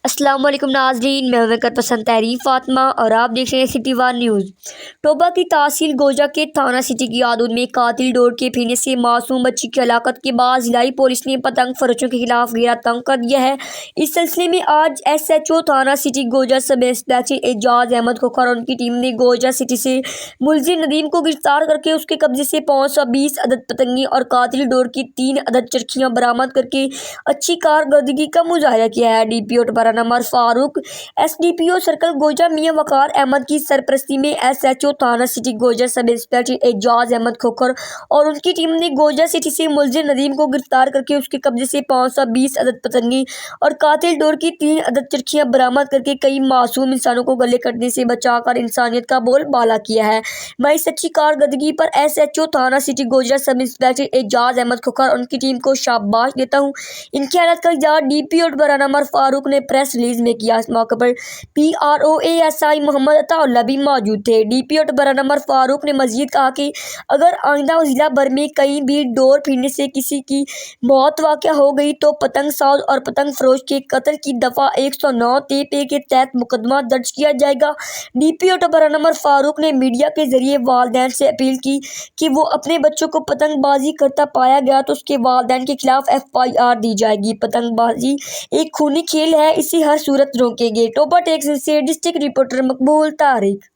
السلام علیکم ناظرین، میں وقت پسند تحریر فاطمہ اور آپ دیکھ رہے ہیں سٹی وان نیوز۔ ٹوبہ کی تحصیل گوجرہ کے تھانہ سٹی کی حدود میں قاتل ڈور کے پھرنے سے معصوم بچی کی ہلاکت کے بعد ضلعی پولیس نے پتنگ فروشوں کے خلاف گہرا تنگ کر دیا ہے۔ اس سلسلے میں آج ایس ایچ او تھانہ سٹی گوجرہ سب انسپکٹر اعجاز احمد کھوکھر اور ان کی ٹیم نے گوجرہ سٹی سے ملزم ندیم کو گرفتار کر کے اس کے قبضے سے 520 عدد پتنگیں اور قاتل ڈور کی 3 عدد چرخیاں برآمد کر کے اچھی کارکردگی کا مظاہرہ کیا ہے۔ ڈی پی او ٹوبہ نمبر فاروق، ایس ڈی پی او سرکل گوجرہ میاں وقار احمد کی سرپرستی میں ایس ایچ او تھانہ سٹی گوجرہ سب انسپکٹر اعجاز احمد کھوکھر اور ان کی ٹیم نے گوجرہ سٹی سے ملزم ندیم کو گرفتار کر کے اس کے قبضے سے 520 عدد پتنگیں اور قاتل ڈور کی 3 عدد چرخیاں برآمد کر کے کئی معصوم انسانوں کو گلے کٹنے سے بچا کر انسانیت کا بول بالا کیا ہے۔ میں اس اچھی کارکردگی پر ایس ایچ او تھانہ سٹی گوجرہ سب انسپکٹر اعجاز احمد کھوکھر اور ان کی ٹیم کو شاباش دیتا ہوں۔ ان کی حالت کا اظہار ڈی پی او ٹوبہ نمبر فاروق نے پریس ریلیز میں کیا۔ اس موقع پر P R O A S I محمد عطا اللہ بھی موجود تھے۔ ڈی پی او ٹوبہ نمبر فاروق نے مزید کہا کہ اگر آئندہ ضلع بھر میں کہیں بھی ڈور پھرنے سے کسی کی موت واقع ہو گئی تو پتنگ ساز اور پتنگ فروش کے قتل کی دفعہ 109 تے کے تحت مقدمہ درج کیا جائے گا۔ ڈی پی او ٹوبہ نمبر فاروق نے میڈیا کے ذریعے والدین سے اپیل کی کہ وہ اپنے بچوں کو پتنگ بازی کرتا پایا گیا تو اس کے والدین کے خلاف ایف آئی آر دی جائے گی۔ پتنگ بازی ایک خونی کھیل ہے، اسے ہر صورت روکیں گے۔ ٹوبہ ٹیکس سے ڈسٹرکٹ رپورٹر مقبول طارق۔